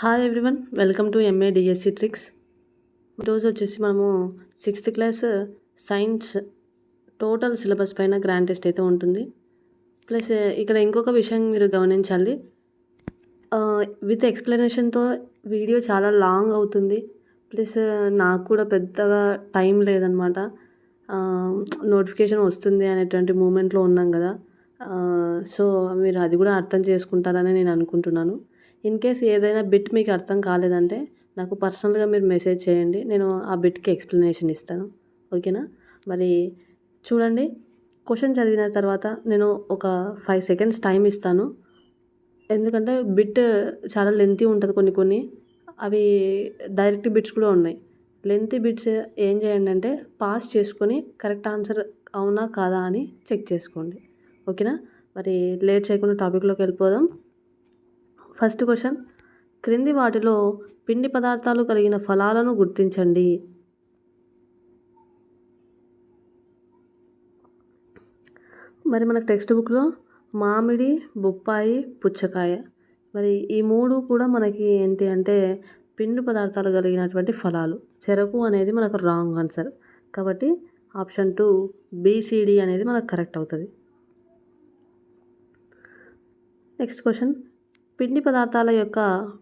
Hi everyone, welcome to MA DSC tricks. ఈరోజు వచ్చేసి మనము 6th class science total syllabus పైన గ్రాండ్ టెస్ట్ అయితే ఉంటుంది. ప్లస్ ఇక్కడ ఇంకొక విషయం మీరు గమనించాలి, విత్ ఎక్స్ప్లెనేషన్తో వీడియో చాలా లాంగ్ అవుతుంది. ప్లస్ నాకు కూడా పెద్దగా టైం లేదనమాట. నోటిఫికేషన్ వస్తుంది అనేటువంటి మూమెంట్లో ఉన్నాం కదా. సో మీరు అది కూడా అర్థం చేసుకుంటారని నేను అనుకుంటున్నాను. ఇన్ కేస్ ఏదైనా బిట్ మీకు అర్థం కాలేదంటే నాకు పర్సనల్గా మీరు మెసేజ్ చేయండి, నేను ఆ బిట్కి ఎక్స్ప్లెనేషన్ ఇస్తాను. ఓకేనా? మరి చూడండి, క్వశ్చన్ చదివిన తర్వాత నేను ఒక 5 seconds టైం ఇస్తాను. ఎందుకంటే బిట్ చాలా లెంతీ ఉంటుంది, కొన్ని అవి డైరెక్ట్ బిట్స్ కూడా ఉన్నాయి. లెంతీ బిట్స్ ఏం చేయండి అంటే పాస్ చేసుకొని కరెక్ట్ ఆన్సర్ అవునా కాదా అని చెక్ చేసుకోండి. ఓకేనా? మరి లేట్ చేయకుండా టాపిక్లోకి వెళ్ళిపోదాం. ఫస్ట్ క్వశ్చన్, క్రింది వాటిలో పిండి పదార్థాలు కలిగిన ఫలాలను గుర్తించండి. మరి మనకు టెక్స్ట్ బుక్లో మామిడి, బొప్పాయి, పుచ్చకాయ, మరి ఈ మూడు కూడా మనకి ఏంటి అంటే పిండి పదార్థాలు కలిగినటువంటి ఫలాలు. చెరకు అనేది మనకు రాంగ్ ఆన్సర్, కాబట్టి ఆప్షన్ 2 BCD అనేది మనకు కరెక్ట్ అవుతుంది. నెక్స్ట్ క్వశ్చన్, పిండి పదార్థాల యొక్క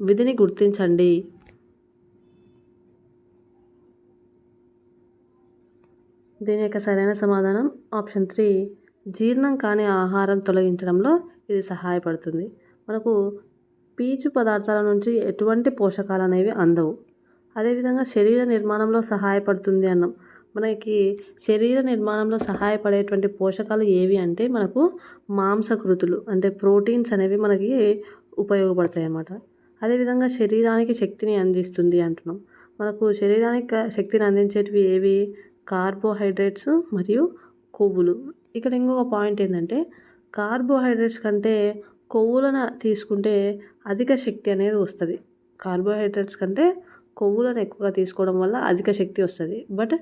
విధిని గుర్తించండి. దీని యొక్క సరైన సమాధానం ఆప్షన్ 3 జీర్ణం కాని ఆహారం తొలగించడంలో ఇది సహాయపడుతుంది. మనకు పీచు పదార్థాల నుంచి ఎటువంటి పోషకాలు అనేవి అందవు. అదేవిధంగా శరీర నిర్మాణంలో సహాయపడుతుంది అన్నాం. మనకి శరీర నిర్మాణంలో సహాయపడేటువంటి పోషకాలు ఏవి అంటే మనకు మాంసకృతులు అంటే ప్రోటీన్స్ అనేవి మనకి ఉపయోగపడతాయి అన్నమాట. అదేవిధంగా శరీరానికి శక్తిని అందిస్తుంది అంటున్నాం. మనకు శరీరానికి శక్తిని అందించేటివి ఏవి? కార్బోహైడ్రేట్స్ మరియు కొవ్వులు. ఇక్కడ ఇంకొక పాయింట్ ఏంటంటే కార్బోహైడ్రేట్స్ కంటే కొవ్వులను తీసుకుంటే అధిక శక్తి అనేది వస్తుంది. కార్బోహైడ్రేట్స్ కంటే కొవ్వులను ఎక్కువగా తీసుకోవడం వల్ల అధిక శక్తి వస్తుంది. బట్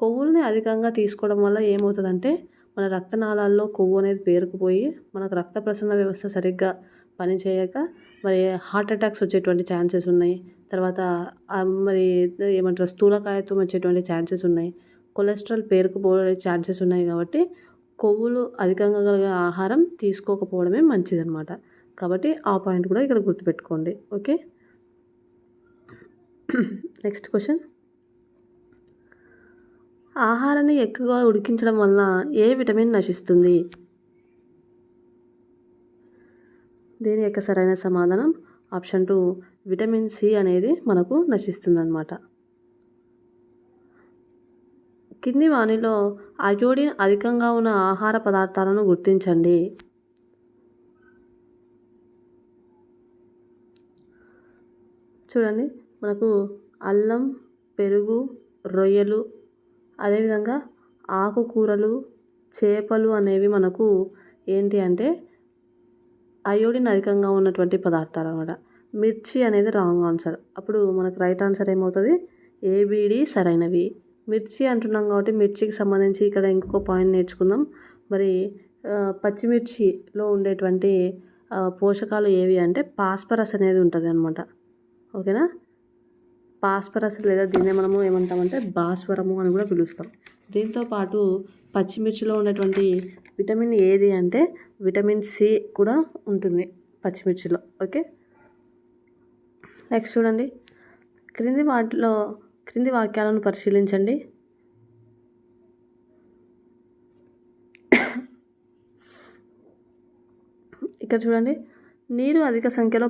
కొవ్వుల్ని అధికంగా తీసుకోవడం వల్ల ఏమవుతుందంటే మన రక్తనాళాల్లో కొవ్వు అనేది పేరుకుపోయి మనకు రక్త ప్రసరణ వ్యవస్థ సరిగ్గా పనిచేయక మరి హార్ట్ అటాక్స్ వచ్చేటువంటి ఛాన్సెస్ ఉన్నాయి. తర్వాత మరి ఏమంటారు, స్థూలకాయత్వం వచ్చేటువంటి ఛాన్సెస్ ఉన్నాయి. కొలెస్ట్రాల్ పేరుకుపోయే ఛాన్సెస్ ఉన్నాయి. కాబట్టి కొవ్వులు అధికంగా కలిగే ఆహారం తీసుకోకపోవడమే మంచిదన్నమాట. కాబట్టి ఆ పాయింట్ కూడా ఇక్కడ గుర్తుపెట్టుకోండి. ఓకే, నెక్స్ట్ క్వశ్చన్, ఆహారాన్ని ఎక్కువగా ఉడికించడం వలన ఏ విటమిన్ నశిస్తుంది? దీని యొక్క సరైన సమాధానం ఆప్షన్ 2 విటమిన్ సి అనేది మనకు నశిస్తుందన్నమాట. కింది వానిలో అయోడిన్ అధికంగా ఉన్న ఆహార పదార్థాలను గుర్తించండి. చూడండి, మనకు అల్లం, పెరుగు, రొయ్యలు, అదేవిధంగా ఆకుకూరలు, చేపలు అనేవి మనకు ఏంటి అంటే అయోడిన్ అధికంగా ఉన్నటువంటి పదార్థాలు అన్నమాట. మిర్చి అనేది రాంగ్ ఆన్సర్. అప్పుడు మనకు రైట్ ఆన్సర్ ఏమవుతుంది? ABD సరైనవి. మిర్చి అంటున్నాం కాబట్టి మిర్చికి సంబంధించి ఇక్కడ ఇంకొక పాయింట్ నేర్చుకుందాం. మరి పచ్చిమిర్చిలో ఉండేటువంటి పోషకాలు ఏవి అంటే పాస్పరస్ అనేది ఉంటుంది అన్నమాట. ఓకేనా? పాస్పరస్ లేదా దీన్నే మనము ఏమంటామంటే భాస్వరము అని కూడా పిలుస్తాం. దీంతో పాటు పచ్చిమిర్చిలో ఉన్నటువంటి విటమిన్ ఏది అంటే విటమిన్ సి కూడా ఉంటుంది పచ్చిమిర్చిలో. ఓకే, నెక్స్ట్ చూడండి, క్రింది వాక్యాలను పరిశీలించండి. ఇక్కడ చూడండి, నీరు అధిక సంఖ్యలో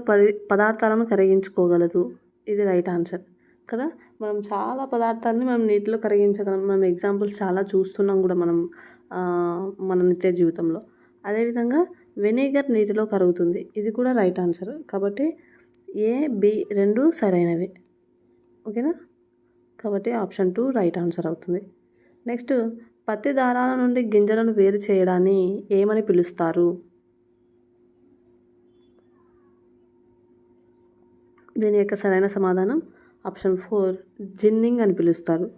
పదార్థాలను కరిగించుకోగలదు. ఇది రైట్ ఆన్సర్ కదా. మనం చాలా పదార్థాలని మనం నీటిలో కరిగించగలం. మనం ఎగ్జాంపుల్స్ చాలా చూస్తున్నాం కూడా మనం మన నిత్య జీవితంలో. అదేవిధంగా వెనిగర్ నీటిలో కరుగుతుంది. ఇది కూడా రైట్ ఆన్సర్. కాబట్టి A, B రెండు సరైనవి. ఓకేనా? కాబట్టి ఆప్షన్ 2 రైట్ ఆన్సర్ అవుతుంది. నెక్స్ట్, పత్తి దారాల నుండి గింజలను వేరు చేయడాన్ని ఏమని పిలుస్తారు? దీని యొక్క సరైన సమాధానం ఆప్షన్ 4 జిన్నింగ్ అని పిలుస్తారు.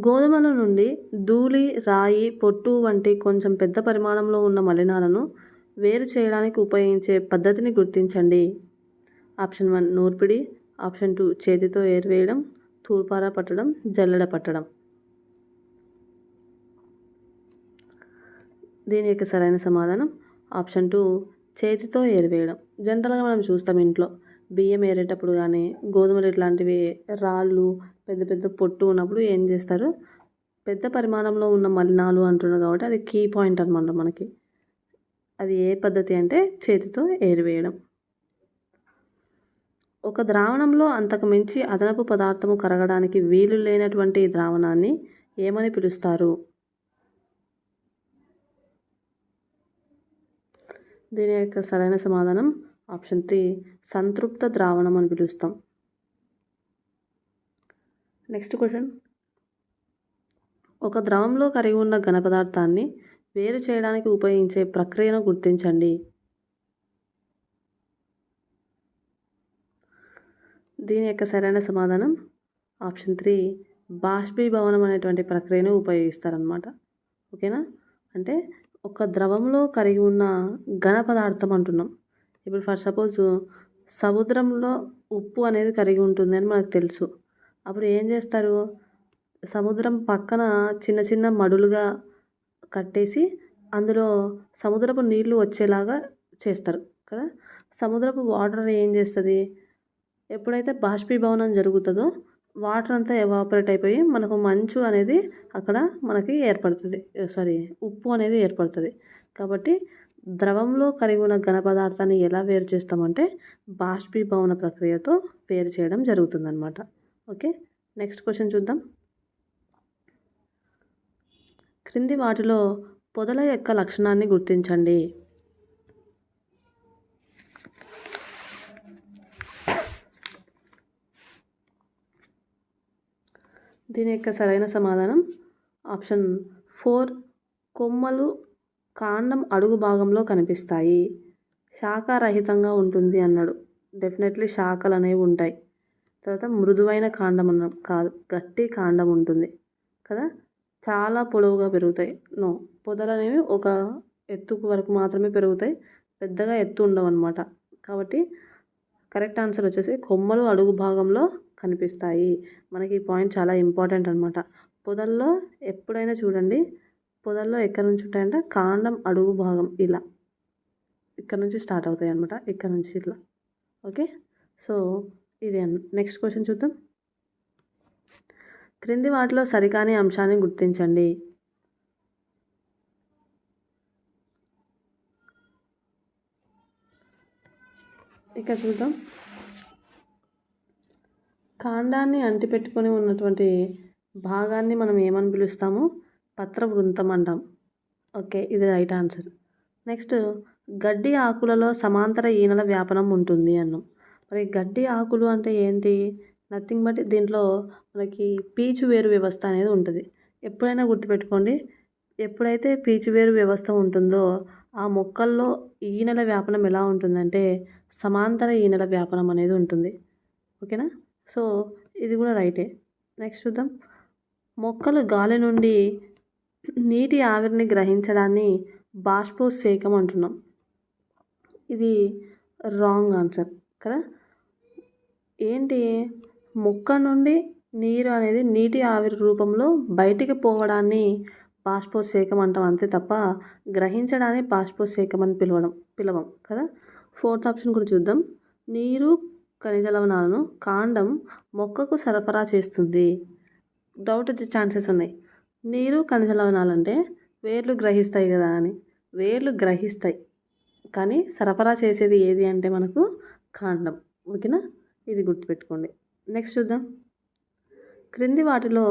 గోధుమల నుండి ధూళి, రాయి, పొట్టు వంటి కొంచెం పెద్ద పరిమాణంలో ఉన్న మలినాలను వేరు చేయడానికి ఉపయోగించే పద్ధతిని గుర్తించండి. ఆప్షన్ 1 నూర్పిడి, ఆప్షన్ 2 చేతితో ఏరివేయడం, తూర్పార పట్టడం, జల్లెడ పట్టడం. దీని యొక్క సరైన సమాధానం ఆప్షన్ 2 చేతితో ఏరివేయడం. జనరల్గా మనం చూస్తాం ఇంట్లో బియ్యం ఏరేటప్పుడు కానీ గోధుమలు ఇట్లాంటివి రాళ్ళు పెద్ద పెద్ద పొట్టు ఉన్నప్పుడు ఏం చేస్తారు, పెద్ద పరిమాణంలో ఉన్న మలినాలు అంటున్నారు కాబట్టి అది కీ పాయింట్ అనమాట మనకి. అది ఏ పద్ధతి అంటే చేతితో ఏరివేయడం. ఒక ద్రావణంలో అంతకు మించి అదనపు పదార్థము కరగడానికి వీలు లేనటువంటి ద్రావణాన్ని ఏమని పిలుస్తారు? దీని యొక్క సరైన సమాధానం ఆప్షన్ 3 సంతృప్త ద్రావణం అని పిలుస్తాం. నెక్స్ట్ క్వశ్చన్, ఒక ద్రవంలో కరిగి ఉన్న ఘన పదార్థాన్ని వేరు చేయడానికి ఉపయోగించే ప్రక్రియను గుర్తించండి. దీని యొక్క సరైన సమాధానం ఆప్షన్ 3 బాష్పీభవనం అనేటువంటి ప్రక్రియను ఉపయోగిస్తారనమాట. ఓకేనా? అంటే ఒక ద్రవంలో కరిగి ఉన్న ఘన పదార్థం అంటున్నాం. ఇప్పుడు ఫర్ సపోజ్ సముద్రంలో ఉప్పు అనేది కరిగి ఉంటుంది అని మనకు తెలుసు. అప్పుడు ఏం చేస్తారు, సముద్రం పక్కన చిన్న చిన్న మడులుగా కట్టేసి అందులో సముద్రపు నీళ్లు వచ్చేలాగా చేస్తారు కదా. సముద్రపు వాటర్ ఏం చేస్తుంది, ఎప్పుడైతే బాష్పీభవనం జరుగుతుందో వాటర్ అంతా ఎవాపరేట్ అయిపోయి మనకు మంచు అనేది అక్కడ మనకి ఏర్పడుతుంది, ఉప్పు అనేది ఏర్పడుతుంది. కాబట్టి ద్రవంలో కరిగి ఉన్న ఘన పదార్థాన్ని ఎలా వేరు చేస్తామంటే బాష్పీభవన ప్రక్రియతో వేరు చేయడం జరుగుతుందన్నమాట. ఓకే, నెక్స్ట్ క్వశ్చన్ చూద్దాం. క్రింది వాటిలో పొదల యొక్క లక్షణాన్ని గుర్తించండి. దీని యొక్క సరైన సమాధానం ఆప్షన్ 4 కొమ్మలు కాండం అడుగు భాగంలో కనిపిస్తాయి. శాఖారహితంగా ఉంటుంది అన్నాడు. డెఫినెట్లీ శాఖలు అనేవి ఉంటాయి. తర్వాత మృదువైన కాండం అన్నాం, కాదు గట్టి కాండం ఉంటుంది కదా. చాలా పొడవుగా పెరుగుతాయి, నో. పొదలు అనేవి ఒక ఎత్తుకు వరకు మాత్రమే పెరుగుతాయి, పెద్దగా ఎత్తు ఉండవు అన్నమాట. కాబట్టి కరెక్ట్ ఆన్సర్ వచ్చేసి కొమ్మలు అడుగు భాగంలో కనిపిస్తాయి. మనకి ఈ పాయింట్ చాలా ఇంపార్టెంట్ అనమాట. పొదల్లో ఎప్పుడైనా చూడండి, పొదల్లో ఎక్కడి నుంచి ఉంటాయంటే కాండం అడుగు భాగం ఇలా ఇక్కడ నుంచి స్టార్ట్ అవుతాయి అనమాట, ఇక్కడ నుంచి ఇట్లా. ఓకే, సో ఇది నెక్స్ట్ క్వశ్చన్ చూద్దాం. క్రింది వాటిలో సరికాని అంశాన్ని గుర్తించండి. ఇక్కడ చూద్దాం, కాండాన్ని అంటిపెట్టుకొని ఉన్నటువంటి భాగాన్ని మనం ఏమని పిలుస్తాము, పత్రవృంతం అంటాం. ఓకే, ఇది రైట్ ఆన్సర్. నెక్స్ట్, గడ్డి ఆకులలో సమాంతర ఈనెల వ్యాపనం ఉంటుంది అన్నాం. మరి గడ్డి ఆకులు అంటే ఏంటి, నథింగ్ బట్ దీంట్లో మనకి పీచు వేరు వ్యవస్థ అనేది ఉంటుంది. ఎప్పుడైనా గుర్తుపెట్టుకోండి, ఎప్పుడైతే పీచు వేరు వ్యవస్థ ఉంటుందో ఆ మొక్కల్లో ఈనెల వ్యాపనం ఎలా ఉంటుందంటే సమాంతర ఈనెల వ్యాపనం అనేది ఉంటుంది. ఓకేనా, సో ఇది కూడా రైటే. నెక్స్ట్ చూద్దాం, మొక్కలు గాలి నుండి నీటి ఆవిరిని గ్రహించడాన్ని బాష్పోత్సేకం అంటున్నాం. ఇది రాంగ్ ఆన్సర్ కదా. ఏంటి, మొక్క నుండి నీరు అనేది నీటి ఆవిరి రూపంలో బయటికి పోవడాన్ని బాష్పోత్సేకం అంటాం అంతే తప్ప గ్రహించడాన్ని బాష్పోత్సేకం అని పిలవం కదా. ఫోర్త్ ఆప్షన్ కూడా చూద్దాం, నీరు ఖనిజ లవణాలను కాండం మొక్కకు సరఫరా చేస్తుంది. డౌట్ వచ్చే ఛాన్సెస్ ఉన్నాయి. నీరు ఖనిజ లవణాలు అంటే వేర్లు గ్రహిస్తాయి కదా అని, వేర్లు గ్రహిస్తాయి కానీ సరఫరా చేసేది ఏది అంటే మనకు కాండం. ఓకేనా, ఇది గుర్తుపెట్టుకోండి. నెక్స్ట్ చూద్దాం, క్రింది వాటిలో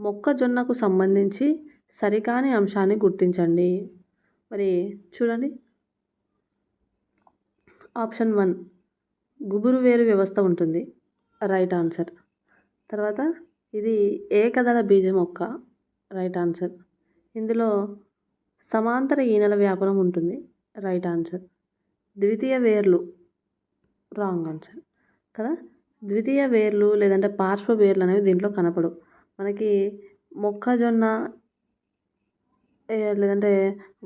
మొక్కజొన్నకు సంబంధించి సరికాని అంశాన్ని గుర్తించండి. మరి చూడండి, ఆప్షన్ 1 గుబురు వేరు వ్యవస్థ ఉంటుంది, రైట్ ఆన్సర్. తర్వాత ఇది ఏకదళ బీజ మొక్క, రైట్ ఆన్సర్. ఇందులో సమాంతర ఈనెల వ్యాపనం ఉంటుంది, రైట్ ఆన్సర్. ద్వితీయ వేర్లు, రాంగ్ ఆన్సర్ కదా. ద్వితీయ వేర్లు లేదంటే పార్శ్వ వేర్లు అనేవి దీంట్లో కనపడవు. మనకి మొక్కజొన్న లేదంటే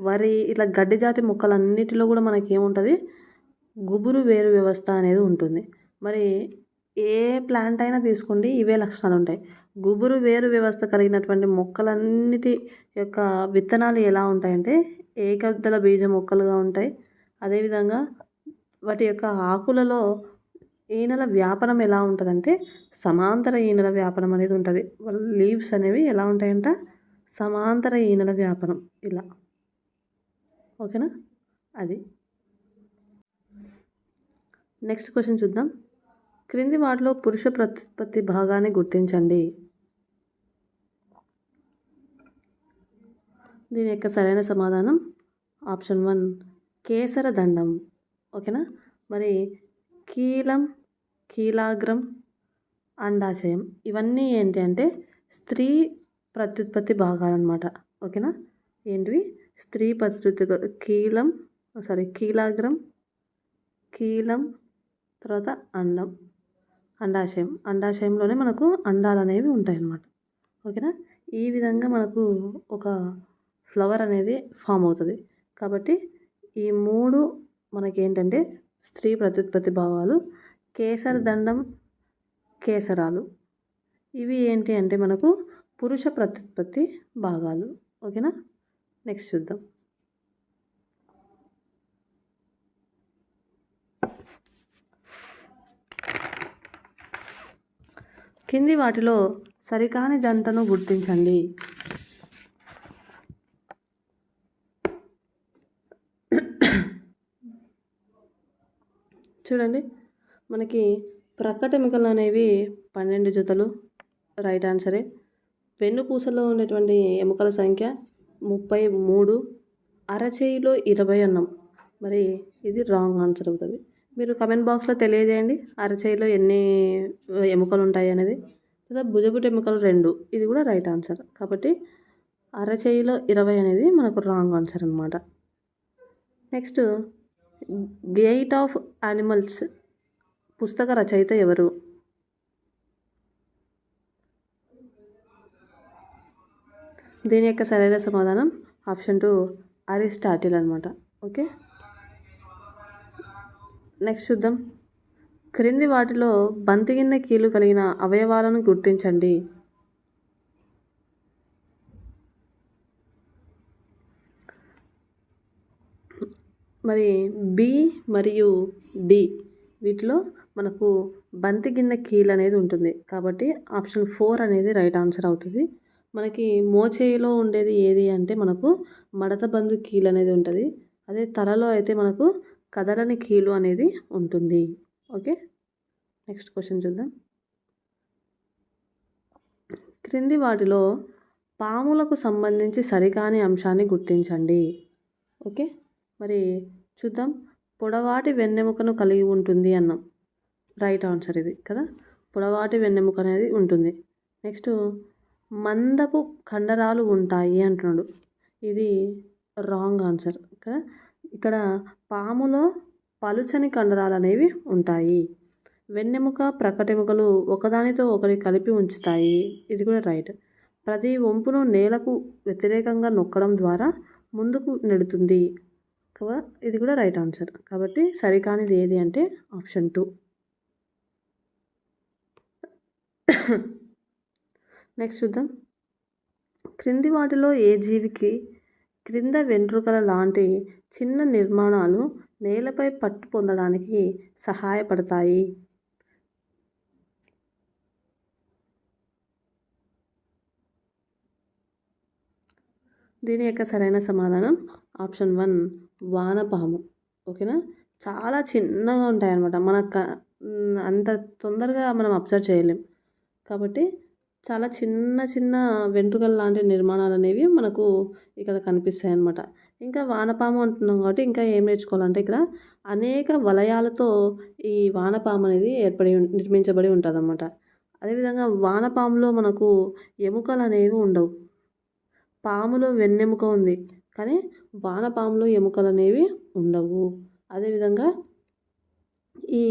వరి ఇట్లా గడ్డి జాతి మొక్కలన్నిటిలో కూడా మనకి ఏముంటుంది, గుబురు వేరు వ్యవస్థ అనేది ఉంటుంది. మరి ఏ ప్లాంట్ అయినా తీసుకోండి ఇవే లక్షణాలు ఉంటాయి. గుబురు వేరు వ్యవస్థ కలిగినటువంటి మొక్కలన్నిటి యొక్క విత్తనాలు ఎలా ఉంటాయంటే ఏకదళ బీజ మొక్కలుగా ఉంటాయి. అదేవిధంగా వాటి యొక్క ఆకులలో ఈనెల వ్యాపనం ఎలా ఉంటుందంటే సమాంతర ఈనెల వ్యాపనం అనేది ఉంటుంది. వాళ్ళ లీవ్స్ అనేవి ఎలా ఉంటాయంట, సమాంతర ఈనెల వ్యాపనం ఇలా. ఓకేనా, అది. నెక్స్ట్ క్వశ్చన్ చూద్దాం. క్రింది వాటిలో పురుష ప్రత్యుత్పత్తి భాగాన్ని గుర్తించండి. దీని యొక్క సరైన సమాధానం ఆప్షన్ 1 కేసర దండం. ఓకేనా, మరి కీలం, కీలాగ్రం, అండాశయం ఇవన్నీ ఏంటి అంటే స్త్రీ ప్రత్యుత్పత్తి భాగాలు అన్నమాట. ఓకేనా, ఏంటివి స్త్రీ ప్రత్యుత్పత్తి, కీలాగ్రం, కీలం, తర్వాత అండం, అండాశయం. అండాశయంలోనే మనకు అండాలు అనేవి ఉంటాయి అన్నమాట. ఓకేనా, ఈ విధంగా మనకు ఒక ఫ్లవర్ అనేది ఫామ్ అవుతుంది. కాబట్టి ఈ 3 మనకేంటంటే స్త్రీ ప్రత్యుత్పత్తి భాగాలు. కేసర దండం, కేసరాలు ఇవి ఏంటి అంటే మనకు పురుష ప్రత్యుత్పత్తి భాగాలు. ఓకేనా, నెక్స్ట్ చూద్దాం. కింది వాటిలో సరికాని జంటను గుర్తించండి. చూడండి, మనకి ప్రక్కటెముకలు అనేవి 12 జతలు, రైట్ ఆన్సరే. వెన్నుపూసలో ఉండేటువంటి ఎముకల సంఖ్య 33, అరచేయిలో 20 అన్నాం. మరి ఇది రాంగ్ ఆన్సర్ అవుతుంది. మీరు కమెంట్ బాక్స్లో తెలియజేయండి అరచేయిలో ఎన్ని ఎముకలు ఉంటాయి అనేది. లేదా భుజపుట ఎముకలు 2, ఇది కూడా రైట్ ఆన్సర్. కాబట్టి అరచేయిలో 20 అనేది మనకు రాంగ్ ఆన్సర్ అనమాట. నెక్స్ట్, గేట్ ఆఫ్ యానిమల్స్ పుస్తక రచయిత ఎవరు? దీని యొక్క సరైన సమాధానం ఆప్షన్ 2 అరిస్టాటిల్ అనమాట. ఓకే, నెక్స్ట్ చూద్దాం. క్రింది వాటిలో బంతిగిన్నె కీలు కలిగిన అవయవాలను గుర్తించండి. మరి బి మరియు డి వీటిలో మనకు బంతిగిన్నె కీలు అనేది ఉంటుంది. కాబట్టి ఆప్షన్ 4 అనేది రైట్ ఆన్సర్ అవుతుంది. మనకి మోచేయిలో ఉండేది ఏది అంటే మనకు మడత బందు కీలు అనేది ఉంటుంది. అదే తలలో అయితే మనకు కదలని కీలు అనేది ఉంటుంది. ఓకే, నెక్స్ట్ క్వశ్చన్ చూద్దాం. క్రింది వాటిలో పాములకు సంబంధించి సరికాని అంశాన్ని గుర్తించండి. ఓకే, మరి చూద్దాం. పొడవాటి వెన్నెముకను కలిగి ఉంటుంది అన్నాం, రైట్ ఆన్సర్ ఇది కదా. పొడవాటి వెన్నెముక అనేది ఉంటుంది. నెక్స్ట్, మందపు కండరాలు ఉంటాయి అంటున్నాడు, ఇది రాంగ్ ఆన్సర్ కదా. ఇక్కడ పాములో పలుచని కండరాలు అనేవి ఉంటాయి. వెన్నెముక, ప్రక్కటెముకలు ఒకదానితో ఒకటి కలిపి ఉంచుతాయి, ఇది కూడా రైట్. ప్రతి వంపును నేలకు వ్యతిరేకంగా నొక్కడం ద్వారా ముందుకు నెడుతుంది కదా, ఇది కూడా రైట్ ఆన్సర్. కాబట్టి సరికానిది ఏది అంటే ఆప్షన్ 2. నెక్స్ట్ చూద్దాం. క్రింది వాటిలో ఏ జీవికి క్రింద వెంట్రుకల లాంటి చిన్న నిర్మాణాలు నేలపై పట్టు పొందడానికి సహాయపడతాయి? దీని యొక్క సరైన సమాధానం ఆప్షన్ 1 వానపాము. ఓకేనా, చాలా చిన్నగా ఉంటాయి అన్నమాట. మనకు అంత తొందరగా మనం అబ్జర్వ్ చేయలేం. కాబట్టి చాలా చిన్న చిన్న వెంట్రుకల లాంటి నిర్మాణాలు అనేవి మనకు ఇక్కడ కనిపిస్తాయి అన్నమాట. ఇంకా వానపాము అంటున్నాం కాబట్టి ఇంకా ఏం నేర్చుకోవాలంటే ఇక్కడ అనేక వలయాలతో ఈ వానపాము అనేది నిర్మించబడి ఉంటుంది అన్నమాట. అదేవిధంగా వానపాములో మనకు ఎముకలు అనేవి ఉండవు. పాములో వెన్నెముక ఉంది కానీ వానపాములో ఎముకలు అనేవి ఉండవు. అదేవిధంగా ఈ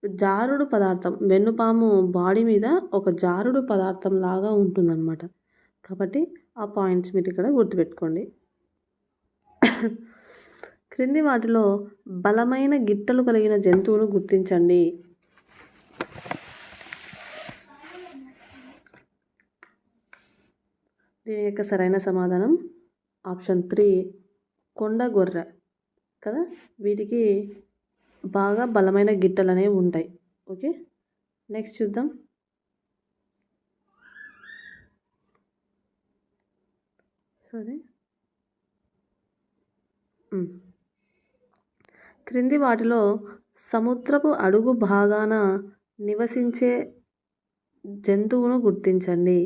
జారుడు పదార్థం, వెన్నుపాము బాడీ మీద ఒక జారుడు పదార్థం లాగా ఉంటుందన్నమాట. కాబట్టి ఆ పాయింట్స్ మీరు ఇక్కడ గుర్తుపెట్టుకోండి. క్రింది వాటిలో బలమైన గిట్టలు కలిగిన జంతువును గుర్తించండి. దీని యొక్క సరైన సమాధానం ఆప్షన్ 3 కొండ గొర్రె కదా. వీటికి బాగా బలమైన గిట్టలు అనేవి ఉంటాయి. ఓకే, నెక్స్ట్ చూద్దాం. క్రింది వాటిలో సముద్రపు అడుగు భాగాన నివసించే జంతువును గుర్తించండి.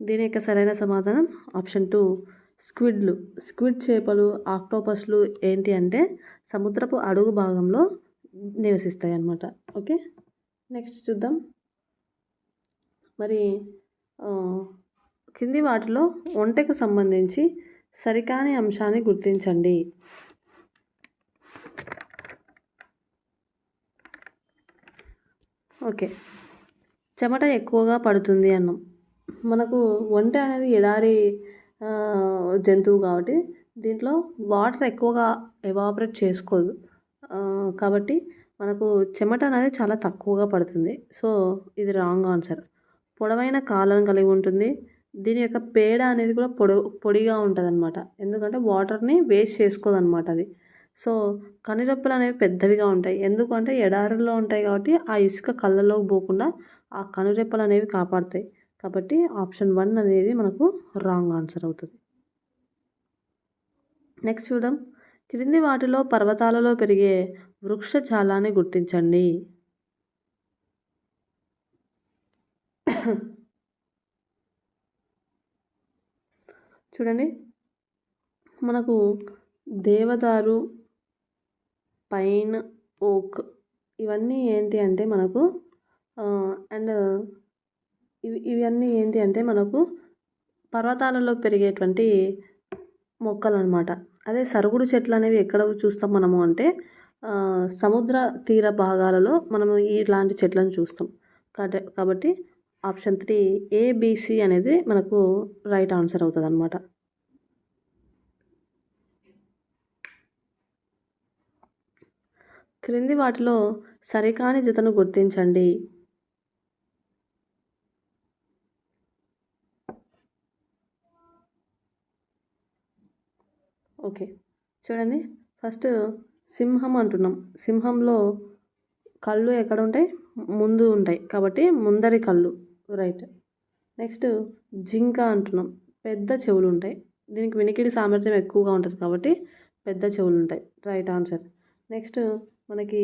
దీని యొక్క సరైన సమాధానం ఆప్షన్ 2 స్క్విడ్లు. స్క్విడ్ చేపలు, ఆక్టోపస్లు ఏంటి అంటే సముద్రపు అడుగు భాగంలో నివసిస్తాయి అన్నమాట. ఓకే, నెక్స్ట్ చూద్దాం. మరి కింది వాటిలో ఒంటెకు సంబంధించి సరికాని అంశాన్ని గుర్తించండి. ఓకే, చెమట ఎక్కువగా పడుతుంది అన్నాం. మనకు ఒంటె అనేది ఎడారి జంతువు కాబట్టి దీంట్లో వాటర్ ఎక్కువగా ఎవాపరేట్ చేసుకోదు, కాబట్టి మనకు చెమట అనేది చాలా తక్కువగా పడుతుంది. సో ఇది రాంగ్ ఆన్సర్. పొడవైన కాళ్ళను కలిగి ఉంటుంది. దీని యొక్క పేడ అనేది కూడా పొడిగా ఉంటుంది అనమాట, ఎందుకంటే వాటర్ని వేస్ట్ చేసుకోదన్నమాట అది. సో కనురెప్పలు అనేవి పెద్దవిగా ఉంటాయి, ఎందుకంటే ఎడారుల్లో ఉంటాయి కాబట్టి ఆ ఇసుక కళ్ళలోకి పోకుండా ఆ కనురెప్పలు అనేవి కాపాడుతాయి. కాబట్టి ఆప్షన్ 1 అనేది మనకు రాంగ్ ఆన్సర్ అవుతుంది. నెక్స్ట్ చూద్దాం. క్రింది వాటిలో పర్వతాలలో పెరిగే వృక్షజాలాన్ని గుర్తించండి. చూడండి, మనకు దేవదారు, పైన్, ఓక్ ఇవన్నీ ఏంటి అంటే మనకు అండ్ ఇవన్నీ ఏంటి అంటే మనకు పర్వతాలలో పెరిగేటువంటి మొక్కలు అనమాట. అదే సరుగుడు చెట్లు అనేవి ఎక్కడ చూస్తాం మనము అంటే సముద్ర తీర భాగాలలో మనము ఇలాంటి చెట్లను చూస్తాం. కాబట్టి ఆప్షన్ 3 ABC అనేది మనకు రైట్ ఆన్సర్ అవుతుంది అనమాట. క్రింది వాటిలో సరికాని జతను గుర్తించండి. ఓకే, చూడండి. ఫస్ట్ సింహం అంటున్నాం. సింహంలో కళ్ళు ఎక్కడ ఉంటాయి? ముందు ఉంటాయి, కాబట్టి ముందరి కళ్ళు రైట్. నెక్స్ట్ జింక అంటున్నాం. పెద్ద చెవులు ఉంటాయి, దీనికి వినికిడి సామర్థ్యం ఎక్కువగా ఉంటుంది కాబట్టి పెద్ద చెవులు ఉంటాయి, రైట్ ఆన్సర్. నెక్స్ట్ మనకి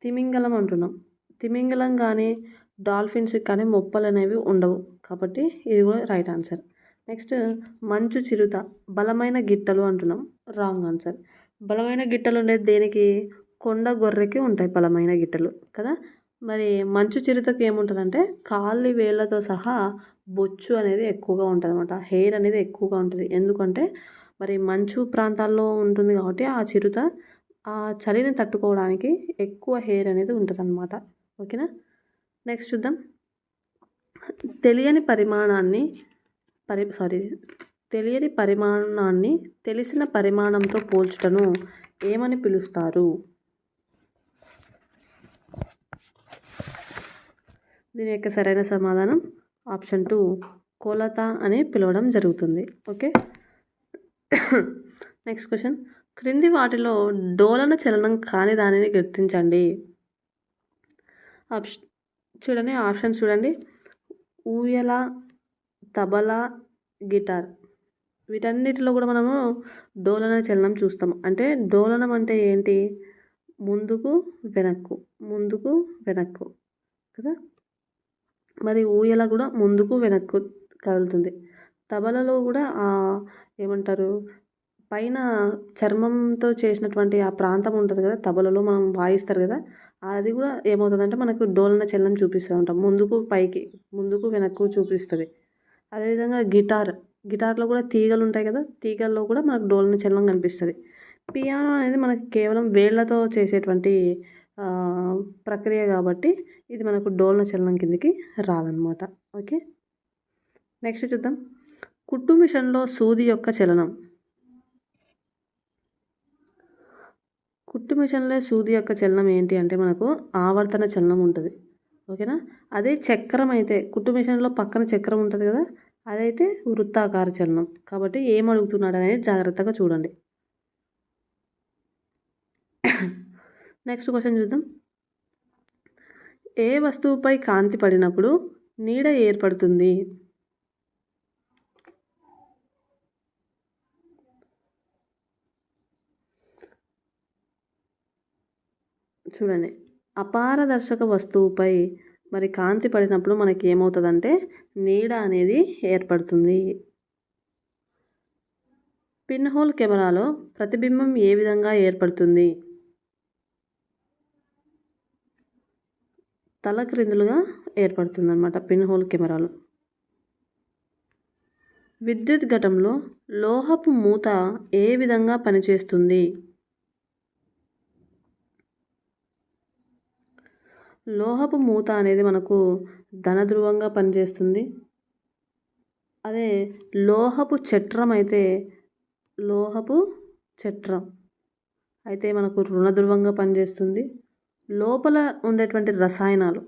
తిమింగలం అంటున్నాం. తిమింగలం కానీ డాల్ఫిన్స్ కానీ మొప్పలు అనేవి ఉండవు, కాబట్టి ఇది కూడా రైట్ ఆన్సర్. నెక్స్ట్ మంచు చిరుత, బలమైన గిట్టలు అంటున్నాం, రాంగ్ ఆన్సర్. బలమైన గిట్టలు ఉండేది దేనికి? కొండ గొర్రెకి ఉంటాయి బలమైన గిట్టలు కదా. మరి మంచు చిరుతకి ఏముంటుందంటే కాలి వేళ్ళతో సహా బొచ్చు అనేది ఎక్కువగా ఉంటుంది అనమాట, హెయిర్ అనేది ఎక్కువగా ఉంటుంది. ఎందుకంటే మరి మంచు ప్రాంతాల్లో ఉంటుంది కాబట్టి ఆ చిరుత ఆ చలిని తట్టుకోవడానికి ఎక్కువ హెయిర్ అనేది ఉంటుంది అనమాట. ఓకేనా, నెక్స్ట్ చూద్దాం. తెలియని పరిమాణాన్ని తెలిసిన పరిమాణంతో పోల్చుటను ఏమని పిలుస్తారు? దీని యొక్క సరైన సమాధానం ఆప్షన్ 2 కొలత అని పిలవడం జరుగుతుంది. Okay, next question. క్రింది వాటిలో డోలన చలనం కాని దానిని గుర్తించండి. చూడండి, ఆప్షన్స్ చూడండి. ఊయల, తబలా, గిటార్, వీటన్నిటిలో కూడా మనము డోలన చలనం చూస్తాం. అంటే డోలనం అంటే ఏంటి? ముందుకు వెనక్కు, ముందుకు వెనక్కు కదా. మరి ఊయల కూడా ముందుకు వెనక్కు కదులుతుంది. తబలలో కూడా ఏమంటారు, పైన చర్మంతో చేసినటువంటి ఆ ప్రాంతం ఉంటుంది కదా, తబలలో మనం వాయిస్తారు కదా, అది కూడా ఏమవుతుందంటే మనకు డోలన చలనం చూపిస్తూ ఉంటాం, ముందుకు పైకి ముందుకు వెనక్కు చూపిస్తుంది. అదేవిధంగా గిటార్లో కూడా తీగలు ఉంటాయి కదా, తీగల్లో కూడా మనకు డోలన చలనం కనిపిస్తుంది. పియానో అనేది మనకి కేవలం వేళ్ళతో చేసేటువంటి ప్రక్రియ కాబట్టి ఇది మనకు డోలన చలనం కిందకి రాదనమాట. ఓకే, నెక్స్ట్ చూద్దాం. కుట్టు మిషన్లో సూది యొక్క చలనం. కుట్టు మిషన్లో సూది యొక్క చలనం ఏంటి అంటే మనకు ఆవర్తన చలనం ఉంటుంది. ఓకేనా. అదే చక్రం అయితే కుట్టు మిషన్లో పక్కన చక్రం ఉంటుంది కదా, అదైతే వృత్తాకార చలనం. కాబట్టి ఏం అడుగుతున్నాడు అనేది జాగ్రత్తగా చూడండి. నెక్స్ట్ క్వశ్చన్ చూద్దాం. ఏ వస్తువుపై కాంతి పడినప్పుడు నీడ ఏర్పడుతుంది? చూడండి, అపారదర్శక వస్తువుపై మరి కాంతి పడినప్పుడు మనకి ఏమవుతుందంటే నీడ అనేది ఏర్పడుతుంది. పిన్ హోల్ కెమెరాలో ప్రతిబింబం ఏ విధంగా ఏర్పడుతుంది? తల క్రిందులుగా ఏర్పడుతుంది అన్నమాట పిన్ హోల్ కెమెరాలో. విద్యుత్ ఘటంలో లోహపు మూత ఏ విధంగా పనిచేస్తుంది? లోహపు మూత అనేది మనకు ధనధ్రువంగా పనిచేస్తుంది. అదే లోహపు చట్రం అయితే మనకు రుణధ్రువంగా పనిచేస్తుంది. లోపల ఉండేటువంటి రసాయనాలు,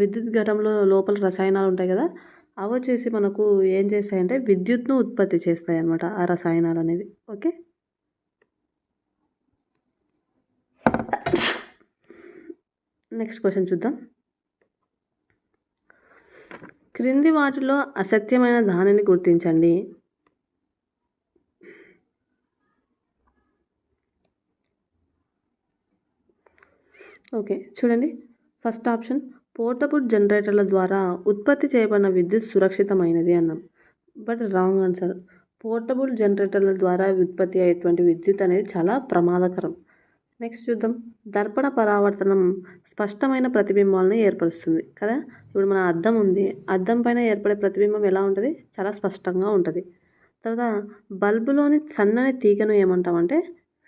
విద్యుత్ ఘటంలో లోపల రసాయనాలు ఉంటాయి కదా, అవి వచ్చేసి మనకు ఏం చేస్తాయంటే విద్యుత్ను ఉత్పత్తి చేస్తాయి అన్నమాట ఆ రసాయనాలు అనేవి. ఓకే, నెక్స్ట్ క్వశ్చన్ చూద్దాం. క్రింది వాటిలో అసత్యమైన దానిని గుర్తించండి. ఓకే, చూడండి. ఫస్ట్ ఆప్షన్ పోర్టబుల్ జనరేటర్ల ద్వారా ఉత్పత్తి చేయబడిన విద్యుత్ సురక్షితమైనది అన్నాం. But wrong answer. పోర్టబుల్ జనరేటర్ల ద్వారా ఉత్పత్తి అయ్యేటువంటి విద్యుత్ అనేది చాలా ప్రమాదకరం. నెక్స్ట్ చూద్దాం. దర్పణ పరావర్తనం స్పష్టమైన ప్రతిబింబాలను ఏర్పరుస్తుంది కదా. ఇప్పుడు మన అద్దం ఉంది, అద్దం పైన ఏర్పడే ప్రతిబింబం ఎలా ఉంటుంది? చాలా స్పష్టంగా ఉంటుంది. తర్వాత బల్బులోని సన్నని తీగను ఏమంటామంటే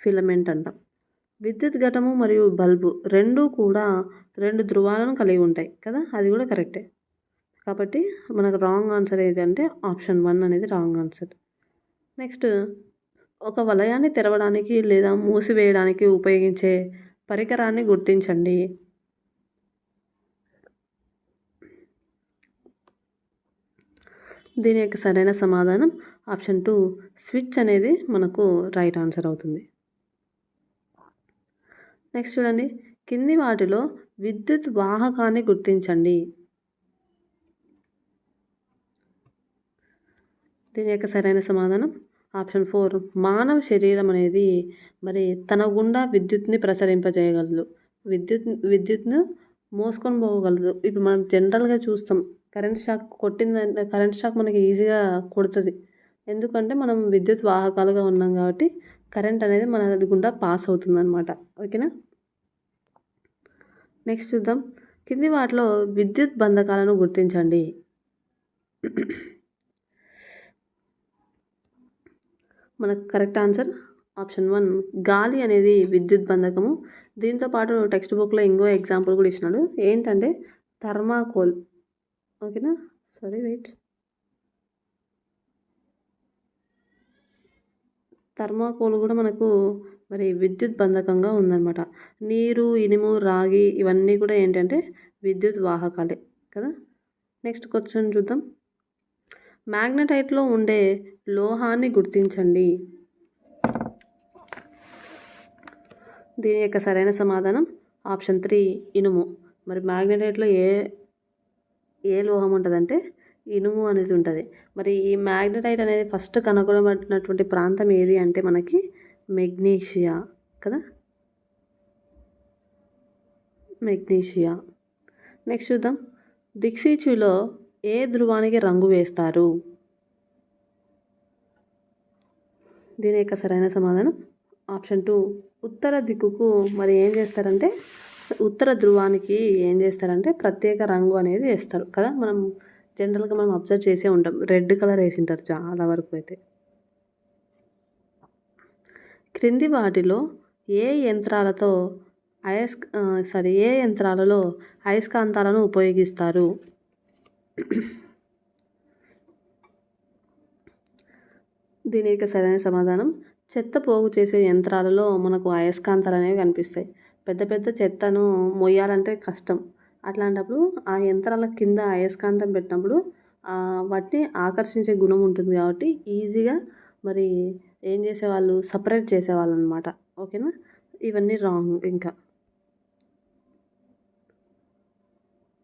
ఫిలమెంట్ అంటాం. విద్యుత్ ఘటము మరియు బల్బు రెండూ కూడా 2 ధ్రువాలను కలిగి ఉంటాయి కదా, అది కూడా కరెక్టే. కాబట్టి మనకు రాంగ్ ఆన్సర్ ఏది అంటే ఆప్షన్ 1 అనేది రాంగ్ ఆన్సర్. నెక్స్ట్, ఒక వలయాన్ని తెరవడానికి లేదా మూసివేయడానికి ఉపయోగించే పరికరాన్ని గుర్తించండి. దీని యొక్క సరైన సమాధానం ఆప్షన్ 2 స్విచ్ అనేది మనకు రైట్ ఆన్సర్ అవుతుంది. నెక్స్ట్ చూడండి. కింది వాటిలో విద్యుత్ వాహకాన్ని గుర్తించండి. దీని యొక్క సరైన సమాధానం ఆప్షన్ 4 మానవ శరీరం అనేది మరి తన గుండా విద్యుత్ని ప్రసరింపజేయగలదు, విద్యుత్ను మోసుకొని పోగలదు. ఇప్పుడు మనం జనరల్గా చూస్తాం, కరెంట్ షాక్ కొట్టిందంటే కరెంట్ షాక్ మనకి ఈజీగా కొడుతుంది. ఎందుకంటే మనం విద్యుత్ వాహకాలుగా ఉన్నాం కాబట్టి కరెంట్ అనేది మన గుండా పాస్ అవుతుంది అనమాట. ఓకేనా. నెక్స్ట్ చూద్దాం. కింది వాటిలో విద్యుత్ బంధకాలను గుర్తించండి. మనకు కరెక్ట్ ఆన్సర్ ఆప్షన్ 1 గాలి అనేది విద్యుత్ బంధకము. దీంతోపాటు టెక్స్ట్ బుక్లో ఇంకో ఎగ్జాంపుల్ కూడా ఇచ్చినాడు, ఏంటంటే థర్మాకోల్. ఓకేనా, థర్మాకోల్ కూడా మనకు మరి విద్యుత్ బంధకంగా ఉందన్నమాట. నీరు, ఇనుము, రాగి ఇవన్నీ కూడా ఏంటంటే విద్యుత్ వాహకాలే కదా. నెక్స్ట్ క్వశ్చన్ చూద్దాం. మ్యాగ్నెటైట్లో ఉండే లోహాన్ని గుర్తించండి. దీని యొక్క సరైన సమాధానం ఆప్షన్ 3 ఇనుము. మరి మ్యాగ్నెటైట్లో ఏ లోహం ఉంటుందంటే ఇనుము అనేది ఉంటుంది. మరి ఈ మ్యాగ్నెటైట్ అనేది ఫస్ట్ కనుగొనబడినటువంటి ప్రాంతం ఏది అంటే మనకి మెగ్నీషియా కదా, మెగ్నీషియా. నెక్స్ట్ చూద్దాం. దిక్సూచిలో ఏ ధ్రువానికి రంగు వేస్తారు? దీని యొక్క సరైన సమాధానం ఆప్షన్ 2 ఉత్తర దిక్కుకు మరి ఏం చేస్తారంటే ఉత్తర ధ్రువానికి ఏం చేస్తారంటే ప్రత్యేక రంగు అనేది వేస్తారు కదా. మనం జనరల్గా మనం అబ్జర్వ్ చేసే ఉంటాం, రెడ్ కలర్ వేసింటారు చాలా వరకు అయితే. క్రింది వాటిలో ఏ యంత్రాలతో ఏ యంత్రాలలో అయస్కాంతాలను ఉపయోగిస్తారు? దీని యొక్క సరైన సమాధానం చెత్త పోగు చేసే యంత్రాలలో మనకు అయస్కాంతాలు అనేవి కనిపిస్తాయి. పెద్ద పెద్ద చెత్తను మొయ్యాలంటే కష్టం. అట్లాంటప్పుడు ఆ యంత్రాల కింద అయస్కాంతం పెట్టినప్పుడు వాటిని ఆకర్షించే గుణం ఉంటుంది కాబట్టి ఈజీగా మరి ఏం చేసేవాళ్ళు, సపరేట్ చేసేవాళ్ళు అనమాట. ఓకేనా? ఇవన్నీ రాంగ్. ఇంకా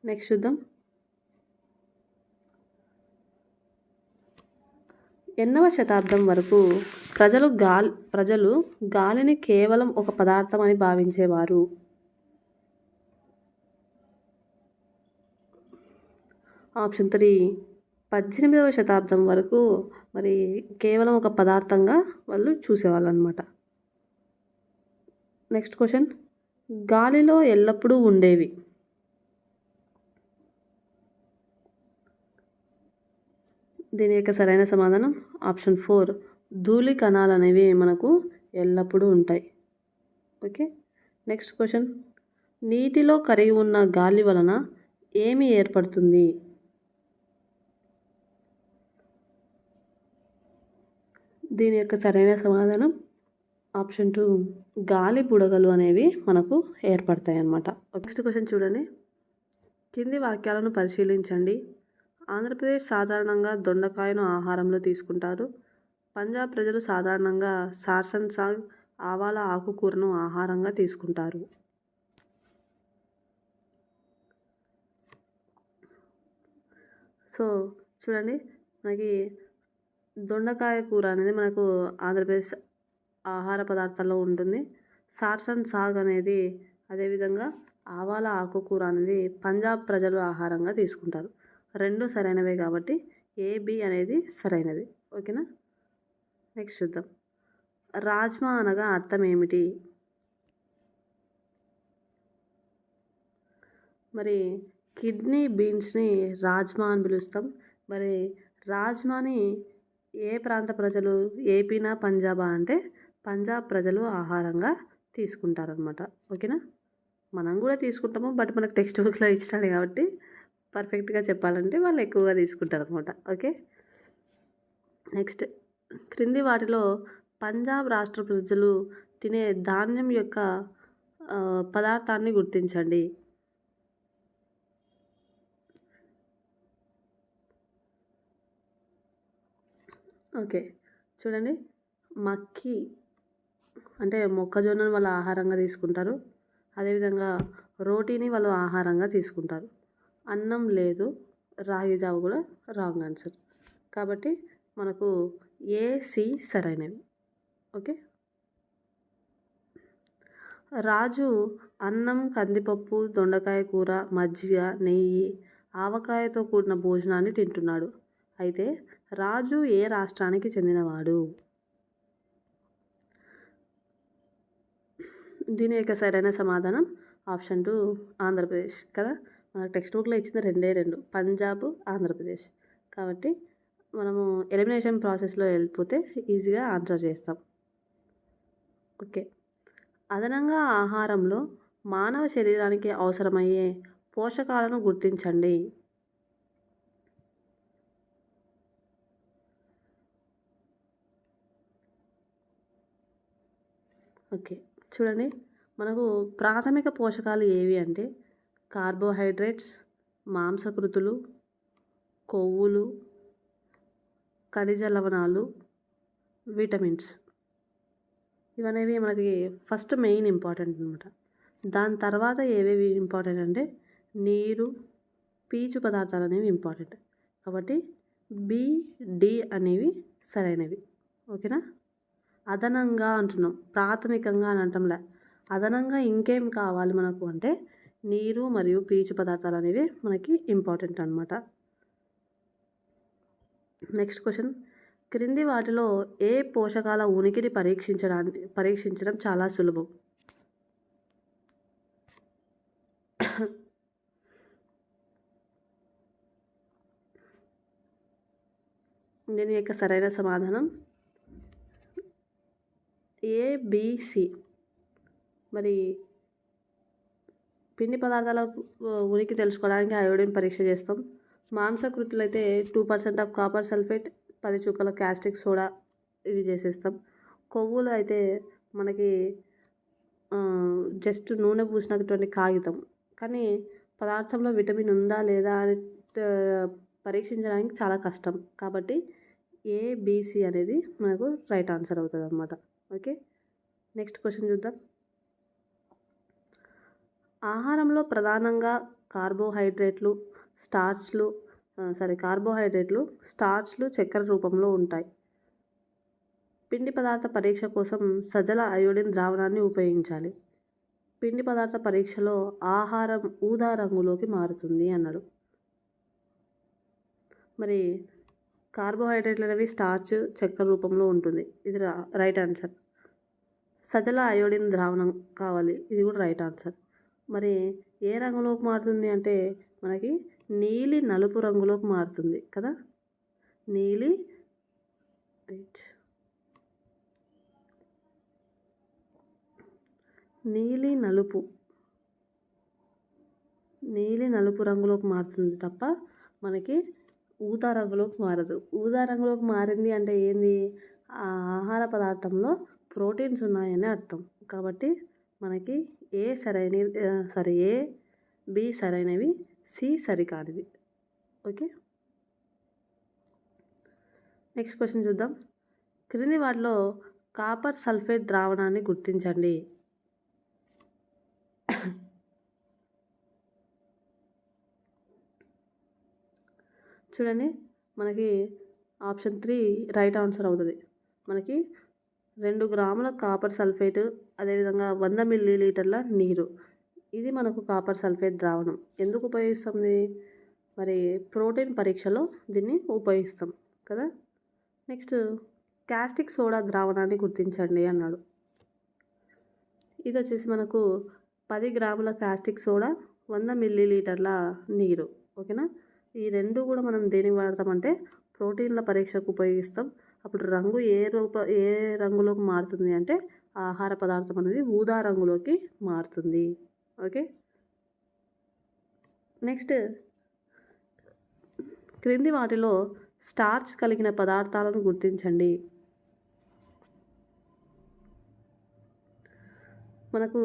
నెక్స్ట్ చూద్దాం. ఎన్నవ శతాబ్దం వరకు ప్రజలు గాలిని కేవలం ఒక పదార్థం అని భావించేవారు? ఆప్షన్ 3 18వ శతాబ్దం వరకు మరి కేవలం ఒక పదార్థంగా వాళ్ళు చూసేవాళ్ళు అనమాట. నెక్స్ట్ క్వశ్చన్, గాలిలో ఎల్లప్పుడూ ఉండేవి? దీని యొక్క సరైన సమాధానం ఆప్షన్ 4 ధూళి కణాలు అనేవి మనకు ఎల్లప్పుడూ ఉంటాయి. ఓకే. నెక్స్ట్ క్వశ్చన్, నీటిలో కరిగి ఉన్న గాలి వలన ఏమి ఏర్పడుతుంది? దీని యొక్క సరైన సమాధానం ఆప్షన్ 2 గాలి బుడగలు అనేవి మనకు ఏర్పడతాయి అన్నమాట. నెక్స్ట్ క్వశ్చన్ చూడండి. కింది వాక్యాలను పరిశీలించండి. ఆంధ్రప్రదేశ్ సాధారణంగా దొండకాయను ఆహారంలో తీసుకుంటారు. పంజాబ్ ప్రజలు సాధారణంగా సార్సన్ సాగ్ ఆవాల ఆకుకూరను ఆహారంగా తీసుకుంటారు. సో చూడండి, మనకి దొండకాయ కూర అనేది మనకు ఆంధ్రప్రదేశ్ ఆహార పదార్థాల్లో ఉంటుంది. సార్సన్ సాగ్ అనేది అదేవిధంగా ఆవాల ఆకుకూర అనేది పంజాబ్ ప్రజలు ఆహారంగా తీసుకుంటారు. రెండు సరైనవే కాబట్టి AB అనేది సరైనది. ఓకేనా? నెక్స్ట్ చూద్దాం. రాజ్మా అనగా అర్థం ఏమిటి? మరి కిడ్నీ బీన్స్ని రాజ్మా అని పిలుస్తాం. మరి రాజ్మాని ఏ ప్రాంత ప్రజలు, ఏపీనా పంజాబా అంటే పంజాబ్ ప్రజలు ఆహారంగా తీసుకుంటారనమాట. ఓకేనా? మనం కూడా తీసుకుంటాము, బట్ మనకు టెక్స్ట్ బుక్లో ఇచ్చినాడు కాబట్టి పర్ఫెక్ట్గా చెప్పాలంటే వాళ్ళు ఎక్కువగా తీసుకుంటారు అనమాట. ఓకే. నెక్స్ట్, క్రింది వాటిలో పంజాబ్ రాష్ట్ర ప్రజలు తినే ధాన్యం యొక్క పదార్థాన్ని గుర్తించండి. ఓకే, చూడండి. మక్కీ అంటే మొక్కజొన్నను వాళ్ళు ఆహారంగా తీసుకుంటారు. అదేవిధంగా రోటీని వాళ్ళు ఆహారంగా తీసుకుంటారు. అన్నం లేదు, రాగి జావ కూడా రాంగ్ ఆన్సర్. కాబట్టి మనకు AC సరైనవి. ఓకే. రాజు అన్నం, కందిపప్పు, దొండకాయ కూర, మజ్జిగ, నెయ్యి, ఆవకాయతో కూడిన భోజనాన్ని తింటున్నాడు. అయితే రాజు ఏ రాష్ట్రానికి చెందినవాడు? దీని యొక్క సరైన సమాధానం ఆప్షన్ 2 ఆంధ్రప్రదేశ్ కదా. మన టెక్స్ట్ బుక్లో ఇచ్చింది రెండే రెండు, పంజాబ్, ఆంధ్రప్రదేశ్. కాబట్టి మనము ఎలిమినేషన్ ప్రాసెస్లో వెళ్ళిపోతే ఈజీగా ఆన్సర్ చేస్తాం. ఓకే. అదనంగా ఆహారంలో మానవ శరీరానికి అవసరమయ్యే పోషకాలను గుర్తించండి. ఓకే, చూడండి. మనకు ప్రాథమిక పోషకాలు ఏవి అంటే కార్బోహైడ్రేట్స్, మాంసకృతులు, కొవ్వులు, ఖనిజ లవణాలు, విటమిన్స్. ఇవనేవి మనకి ఫస్ట్ మెయిన్ ఇంపార్టెంట్ అనమాట. దాని తర్వాత ఏవేవి ఇంపార్టెంట్ అంటే నీరు, పీచు పదార్థాలు అనేవి ఇంపార్టెంట్. కాబట్టి BD అనేవి సరైనవి. ఓకేనా? అదనంగా అంటున్నాం, ప్రాథమికంగా అని అంటాంలే. అదనంగా ఇంకేం కావాలి మనకు అంటే నీరు మరియు పీచు పదార్థాలు అనేవి మనకి ఇంపార్టెంట్ అనమాట. నెక్స్ట్ క్వశ్చన్, క్రింది వాటిలో ఏ పోషకాల ఉనికిని పరీక్షించడం చాలా సులభం? దీని యొక్క సరైన సమాధానం ABC. మరి పిండి పదార్థాల ఉనికి తెలుసుకోవడానికి అయోడిన్ పరీక్ష చేస్తాం. మాంసకృతులు అయితే 2% ఆఫ్ కాపర్ సల్ఫేట్, 10 చుక్కల కాస్టిక్ సోడా ఇది చేసేస్తాం. కొవ్వులు అయితే మనకి జస్ట్ నూనె పూసినటువంటి కాగితం. కానీ పదార్థంలో విటమిన్ ఉందా లేదా అని పరీక్షించడానికి చాలా కష్టం. కాబట్టి ఏబిసి అనేది మనకు రైట్ ఆన్సర్ అవుతుంది అన్నమాట. ఓకే, నెక్స్ట్ క్వశ్చన్ చూద్దాం. ఆహారంలో ప్రధానంగా కార్బోహైడ్రేట్లు, స్టార్చ్లు చక్కెర రూపంలో ఉంటాయి. పిండి పదార్థ పరీక్ష కోసం సజల అయోడిన్ ద్రావణాన్ని ఉపయోగించాలి. పిండి పదార్థ పరీక్షలో ఆహారం ఊదా రంగులోకి మారుతుంది అన్నాడు. మరి కార్బోహైడ్రేట్లు అనేవి స్టార్చ్ చక్కెర రూపంలో ఉంటుంది. ఇది రైట్ ఆన్సర్. సజల అయోడిన్ ద్రావణం కావాలి, ఇది కూడా రైట్ ఆన్సర్. మరి ఏ రంగులోకి మారుతుంది అంటే మనకి నీలి నలుపు రంగులోకి మారుతుంది కదా. నీలి నలుపు రంగులోకి మారుతుంది తప్ప మనకి ఊదా రంగులోకి మారదు. ఊదా రంగులోకి మారింది అంటే ఏంది, ఆ ఆహార పదార్థంలో ప్రోటీన్స్ ఉన్నాయని అర్థం. కాబట్టి మనకి ఏ బి సరైనవి, సి సరికానివి. ఓకే, నెక్స్ట్ క్వశ్చన్ చూద్దాం. క్రింది వాటిలో కాపర్ సల్ఫేట్ ద్రావణాన్ని గుర్తించండి. చూడండి, మనకి ఆప్షన్ 3 రైట్ ఆన్సర్ అవుతుంది. మనకి 2 గ్రాముల కాపర్ సల్ఫేట్, అదేవిధంగా 100 మిల్లీలీటర్ల నీరు, ఇది మనకు కాపర్ సల్ఫేట్ ద్రావణం. ఎందుకు ఉపయోగిస్తుంది, మరి ప్రోటీన్ పరీక్షలో దీన్ని ఉపయోగిస్తాం కదా. నెక్స్ట్ కాస్టిక్ సోడా ద్రావణాన్ని గుర్తించండి అన్నాడు. ఇది వచ్చేసి మనకు 10 గ్రాముల కాస్టిక్ సోడా, 100 మిల్లీలీటర్ల నీరు. ఓకేనా, ఈ రెండు కూడా మనం దేనికి వాడతామంటే ప్రోటీన్ల పరీక్షకు ఉపయోగిస్తాం. అప్పుడు రంగు ఏ రంగులోకి మారుతుంది అంటే ఆహార పదార్థం అనేది ఊదా రంగులోకి మారుతుంది. ఓకే, నెక్స్ట్ క్రింది వాటిలో స్టార్చ్ కలిగిన పదార్థాలను గుర్తించండి. మనకు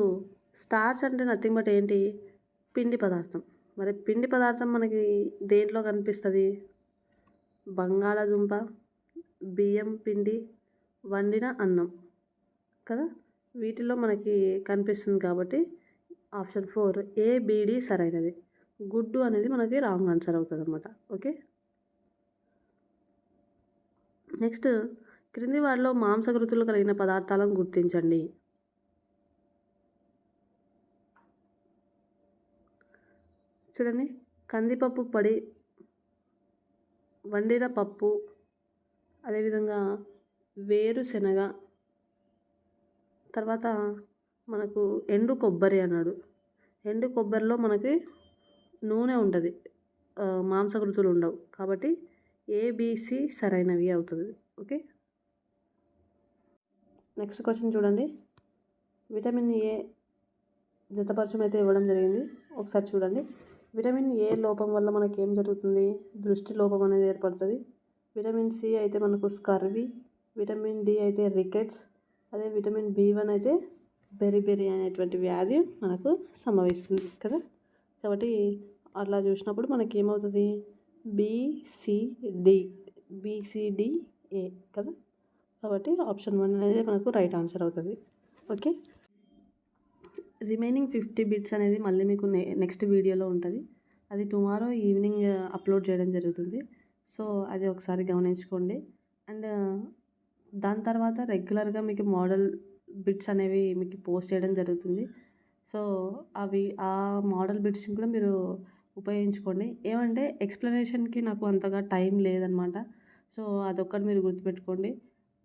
స్టార్చ్ అంటే నథింగ్ బట్ ఏంటి, పిండి పదార్థం. మరి పిండి పదార్థం మనకి దేంట్లో కనిపిస్తుంది, బంగాళాదుంప, బియ్యం పిండి, వండిన అన్నం కదా, వీటిలో మనకి కనిపిస్తుంది. కాబట్టి ఆప్షన్ 4 ఏబిడి సరైనది. గుడ్డు అనేది మనకి రాంగ్ ఆన్సర్ అవుతుంది అన్నమాట. ఓకే, నెక్స్ట్ క్రింది వాటిలో మాంసకృతులు కలిగిన పదార్థాలను గుర్తించండి. చూడండి, కందిపప్పు పొడి, వండిన పప్పు, అదేవిధంగా వేరుశెనగ, తర్వాత మనకు ఎండు కొబ్బరి అన్నాడు. ఎండు కొబ్బరిలో మనకి నూనె ఉంటుంది, మాంసకృతులు ఉండవు. కాబట్టి ఏబిసి సరైనవి అవుతుంది. ఓకే, నెక్స్ట్ క్వశ్చన్ చూడండి. విటమిన్ ఏ జతపరచం అయితే ఇవ్వడం జరిగింది, ఒకసారి చూడండి. విటమిన్ ఏ లోపం వల్ల మనకి ఏం జరుగుతుంది, దృష్టి లోపం అనేది ఏర్పడుతుంది. విటమిన్ సి అయితే మనకు స్కర్వీ, విటమిన్ డి అయితే రికెట్స్, అదే విటమిన్ B1 అయితే బెరిబెరి అనేటువంటి వ్యాధి మనకు సంభవిస్తుంది కదా. కాబట్టి అట్లా చూసినప్పుడు మనకి ఏమవుతుంది, BCDA కదా. కాబట్టి ఆప్షన్ 1 అనేది మనకు రైట్ ఆన్సర్ అవుతుంది. ఓకే, రిమైనింగ్ 50 బిట్స్ అనేది మళ్ళీ మీకు నెక్స్ట్ వీడియోలో ఉంటుంది. అది టుమారో ఈవినింగ్ అప్లోడ్ చేయడం జరుగుతుంది. సో అది ఒకసారి గమనించుకోండి. అండ్ దాని తర్వాత రెగ్యులర్గా మీకు మోడల్ బిట్స్ అనేవి మీకు పోస్ట్ చేయడం జరుగుతుంది. సో ఆ మోడల్ బిట్స్ని కూడా మీరు ఉపయోగించుకోండి. ఏమంటే ఎక్స్ప్లెనేషన్కి నాకు అంతగా టైం లేదనమాట. సో అదొక్కటి మీరు గుర్తుపెట్టుకోండి.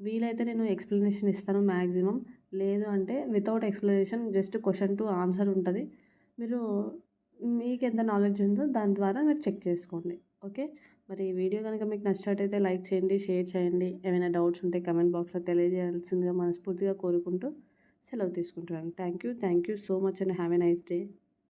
వీలైతే నేను ఎక్స్ప్లెనేషన్ ఇస్తాను మ్యాక్సిమం, లేదు అంటే without explanation just question to answer ఉంటుంది. మీరు మీకు ఎంత నాలెడ్జ్ ఉందో దాని ద్వారా మీరు చెక్ చేసుకోండి. ఓకే, మరి ఈ వీడియో కనుక మీకు నచ్చినట్టయితే లైక్ చేయండి, షేర్ చేయండి. ఏమైనా డౌట్స్ ఉంటే కమెంట్ బాక్స్లో తెలియజేయాల్సిందిగా మనస్ఫూర్తిగా కోరుకుంటూ సెలవు తీసుకుంటున్నాను. Thank you so much and have a nice day.